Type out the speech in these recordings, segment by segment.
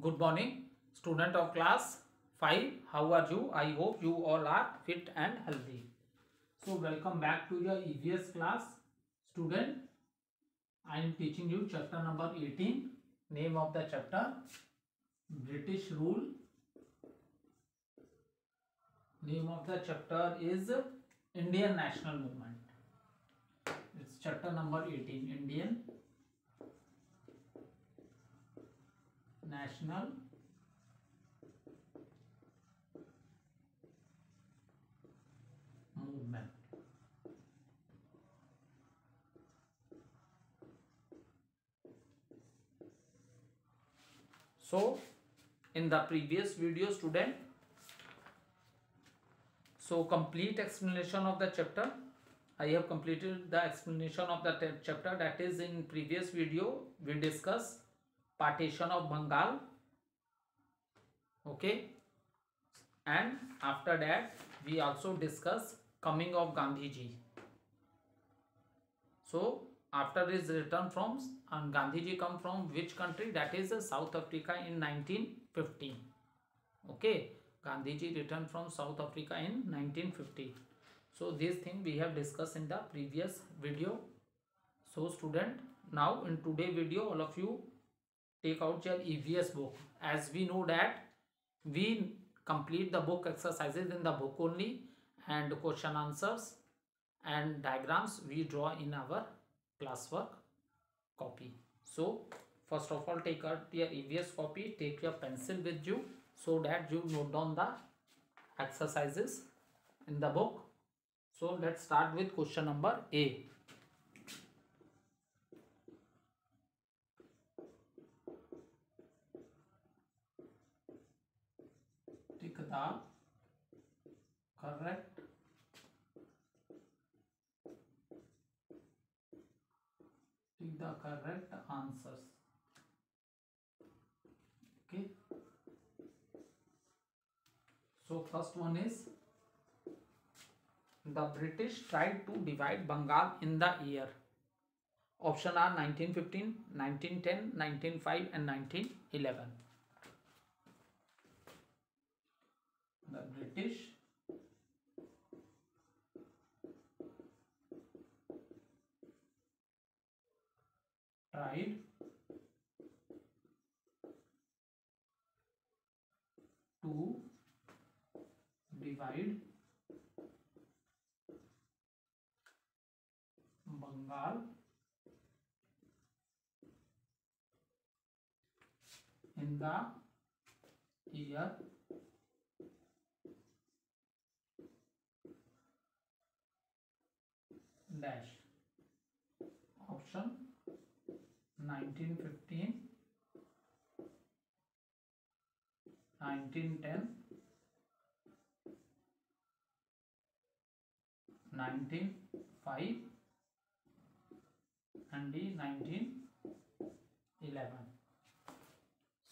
Good morning, student of class 5. How are you? I hope you all are fit and healthy. So, welcome back to your EVS class. Student, I am teaching you chapter number 18. Name of the chapter British Rule. Name of the chapter is Indian National Movement. It's chapter number 18, Indian National Movement. So, in the previous video, student, complete explanation of the chapter. I have completed the explanation of the chapter. That is, in previous video we discussed partition of Bengal. Okay, and after that we also discuss coming of Gandhiji. So after his return from Gandhiji come from which country? That is South Africa in 1915. Okay, Gandhiji returned from South Africa in 1950. So this thing we have discussed in the previous video. So student, now in today video all of you take out your EVS book. As we know that we complete the book exercises in the book only, and question answers and diagrams we draw in our classwork copy. So first of all, take out your EVS copy, take your pencil with you so that you note down the exercises in the book. So let's start with question number A. Take the correct answers. Okay, so first one is, the British tried to divide Bengal in the year. Option are 1915, 1910, 1905 and 1911. The British tried to divide Bengal in the year dash. Option 1915, 1910, 1905 and the 1911.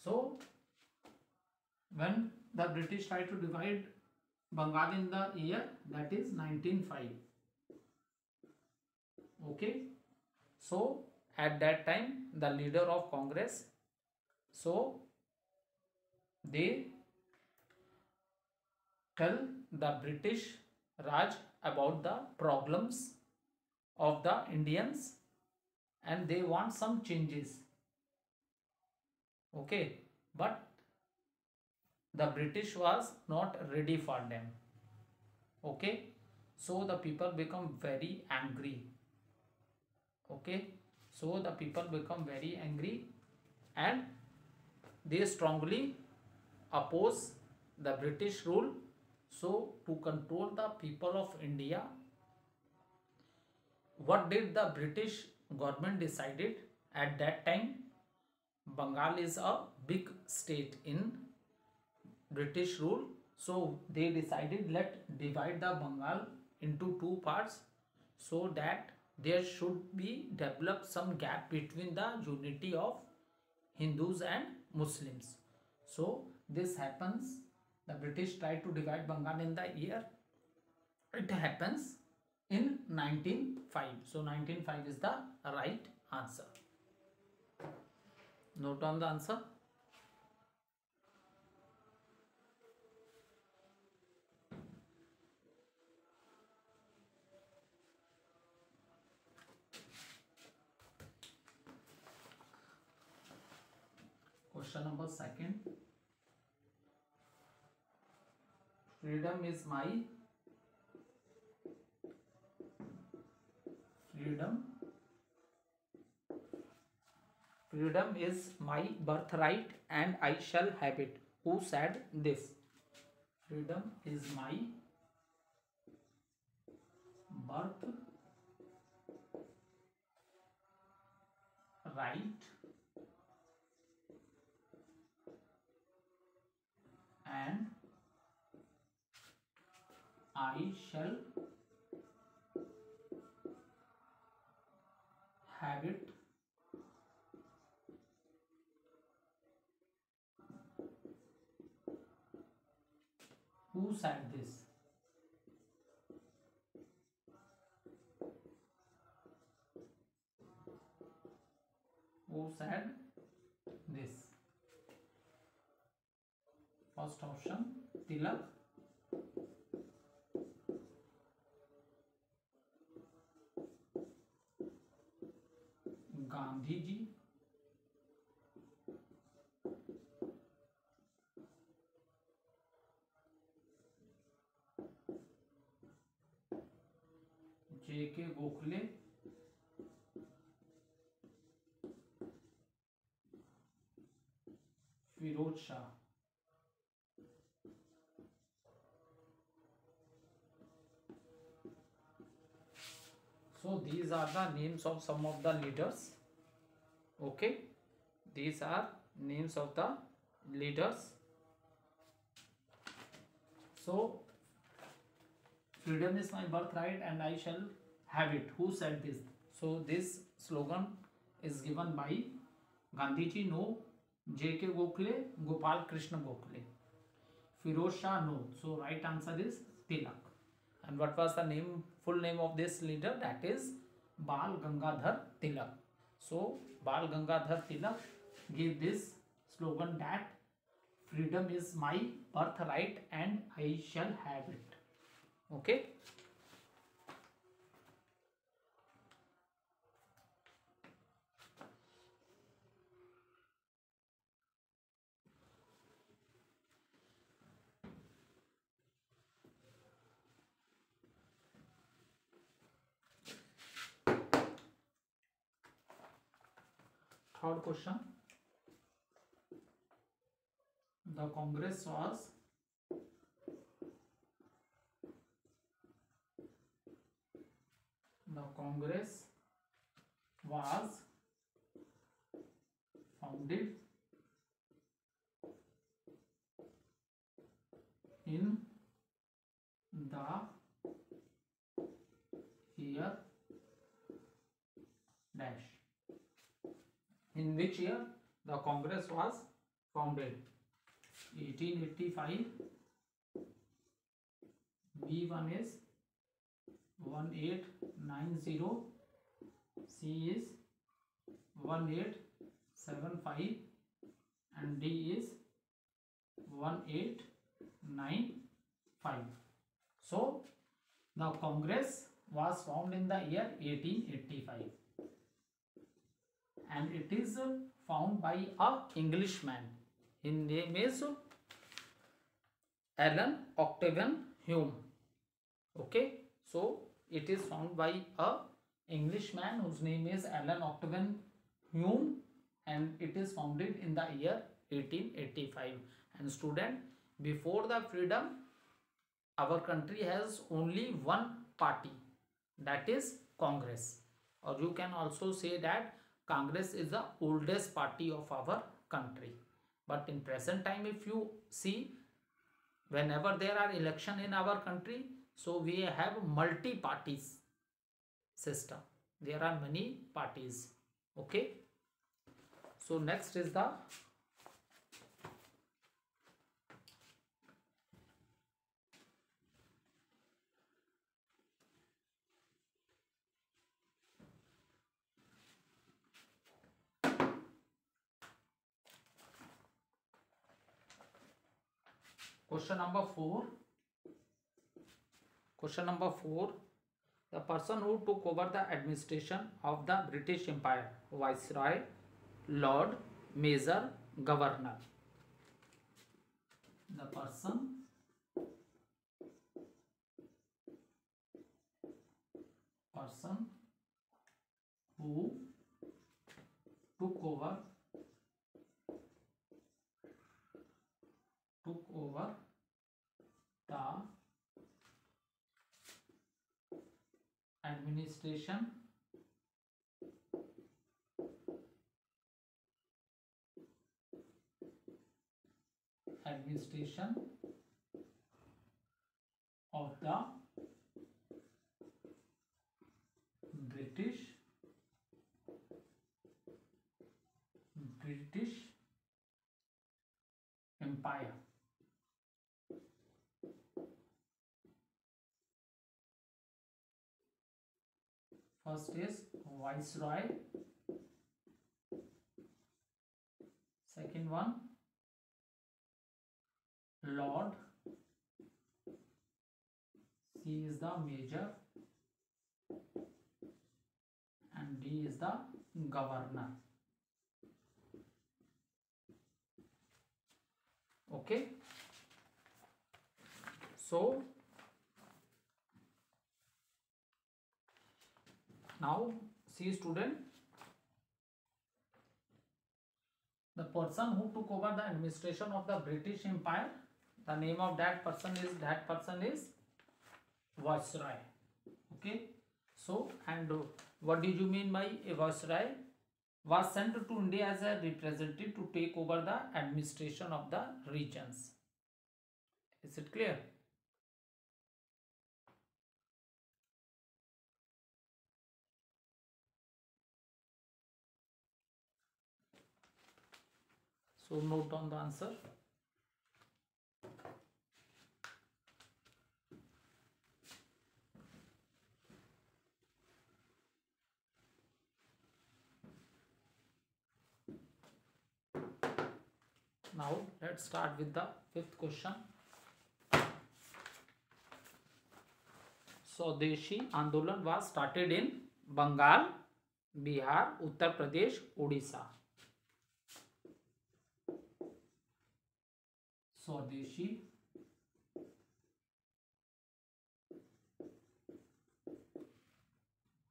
So when the British tried to divide Bengal in the year, that is 1905. Okay, so at that time the leader of Congress, so they tell the British Raj about the problems of the Indians and they want some changes. Okay, but the British was not ready for them. Okay, so the people become very angry. Okay, so the people become very angry and they strongly oppose the British rule. So to control the people of India, what did the British government decided at that time? Bengal is a big state in British rule, so they decided, let divide the Bengal into two parts so that there should be developed some gap between the unity of Hindus and Muslims. So this happens, the British try to divide Bengal in the year, it happens in 1905. So 1905 is the right answer. Note down the answer. Question number second. Freedom is my freedom is my birthright and I shall have it. Who said this? Freedom is my birthright and I shall have it. Who said this? Who said this? First option, Tilak. Gandhi ji, J.K. Gokhale, Firoz Shah. So these are the names of some of the leaders. Okay, these are names of the leaders. So freedom is my birthright and I shall have it. Who said this? So this slogan is given by Gandhi ji, no. J.K. Gokhale, Gopal Krishna Gokhale. Firoz Shah, no. So right answer is Tilak. And what was the full name of this leader? That is Bal Gangadhar Tilak. So Bal Gangadhar Tilak gave this slogan that freedom is my birthright and I shall have it. Okay. Third question. The Congress was founded in the year dash. In which year the Congress was founded? 1885. B1 is 1890. C is 1875 and D is 1895. So the Congress was found in the year 1885 and it is found by a Englishman. His name is Alan Octavian Hume. Okay, so it is found by a Englishman whose name is Alan Octavian Hume and it is founded in the year 1885. And student, before the freedom our country has only one party, that is Congress, or you can also say that Congress is the oldest party of our country. But in present time, if you see, whenever there are election in our country, so we have multi-parties system. There are many parties. Okay. So next is the question number 4. Question number 4. The person who took over the administration of the British Empire, Viceroy Lord Major governor. The person who took over the administration of the British Empire. First is Viceroy. Second one, Lord. C is the Major and D is the Governor. Okay. So now see student, the person who took over the administration of the British Empire, the name of that person is Viceroy. Okay. So, and what did you mean by a Viceroy? Was sent to India as a representative to take over the administration of the regions. Is it clear? So note down the answer. Now let's start with the fifth question. Swadeshi Andolan was started in Bengal, Bihar, Uttar Pradesh, Odisha. Swadeshi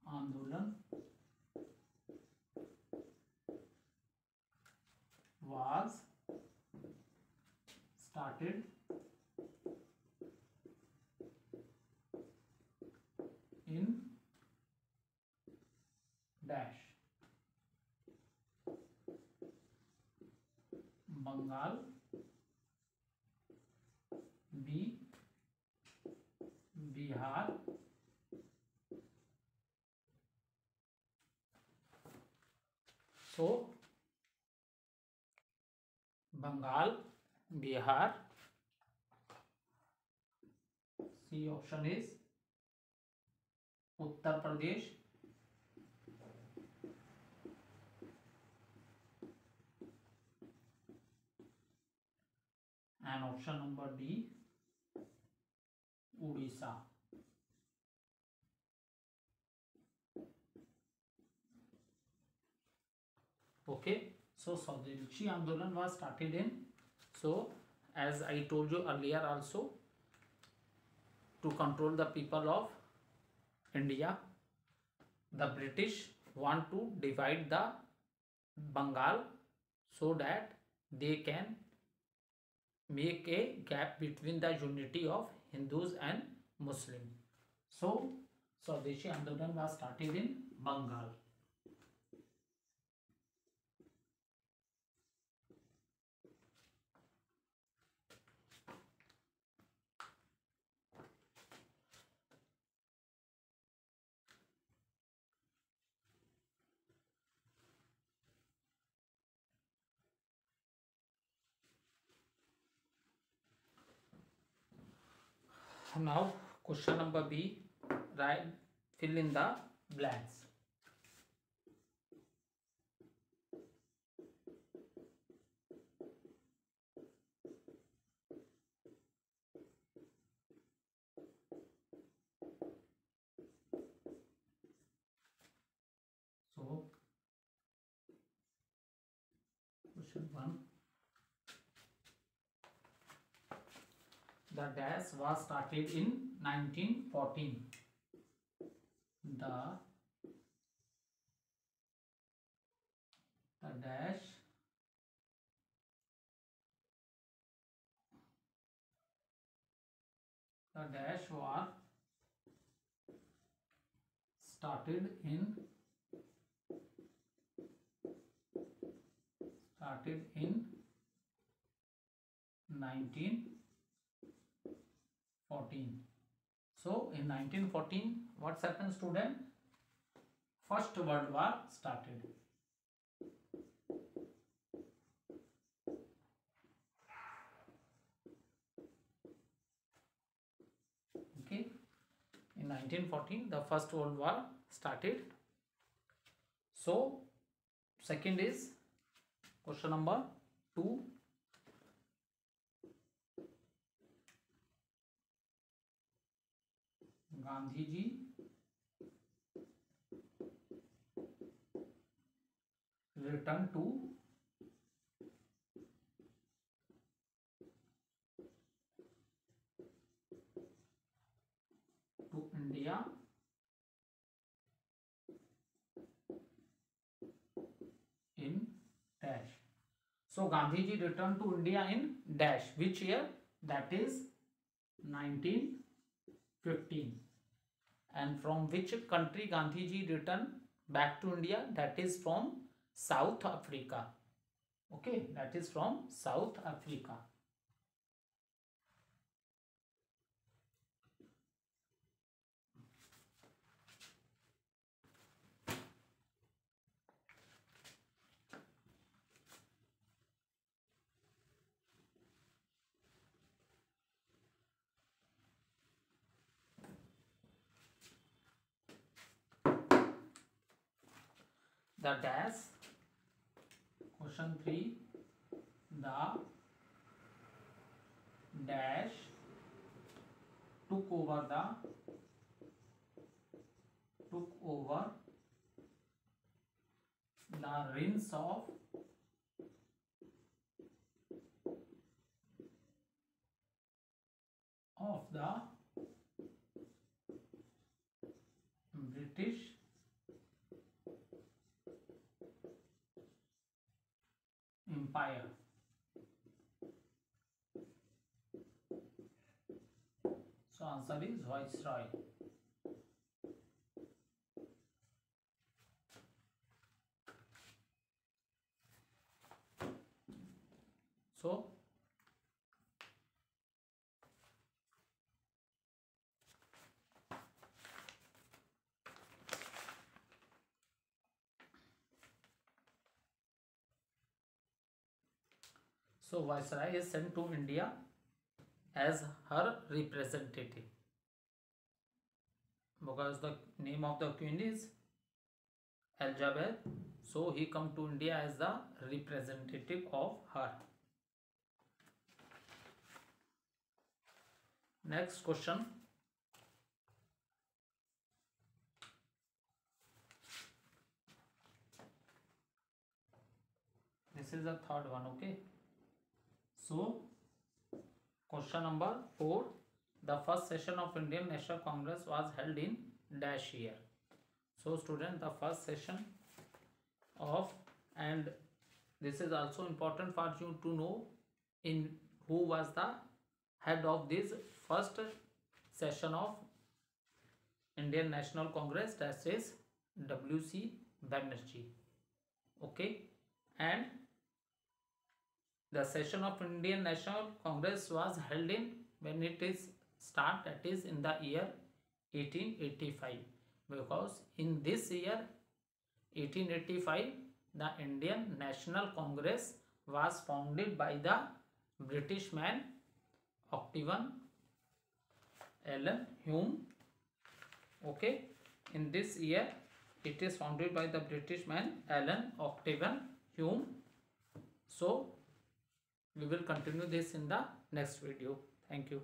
Andolan was started in dash Bengal, B, Bihar, so Bengal, Bihar, C option is Uttar Pradesh, and option number D, Odisha. Okay, so Swadeshi Andolan was started in, so as I told you earlier also, to control the people of India, the British want to divide the Bengal so that they can make a gap between the unity of Hindus and Muslims. So Swadeshi Andolan was started in Bengal. Now question number B, write, fill in the blanks. So question 1, The dash was started in 1914. The dash was started in 1914. So in 1914, what's happened, student? First World War started. Okay, in 1914, the First World War started. So second is question number 2. Gandhi ji returned to India in dash. So Gandhi ji returned to India in dash. Which year? That is 1915. And from which country Gandhi ji returned back to India? That is from South Africa. Okay, that is from South Africa. The dash, question 3, the dash took over the reins of the British Empire. So answer is Viceroy. So Viceroy is sent to India as her representative, because the name of the queen is Elizabeth. So he come to India as the representative of her. Next question. This is the third one. Okay. So question number 4. The first session of Indian National Congress was held in dash year. So student, the first session of, and this is also important for you to know in who was the head of this first session of Indian National Congress. That is W.C. Banerjee. Okay, and the session of Indian National Congress was held in, when it is start, that is in the year 1885, because in this year 1885 the Indian National Congress was founded by the British man Octavian Allen Hume. Okay, in this year it is founded by the British man Octavian Hume. So we will continue this in the next video. Thank you.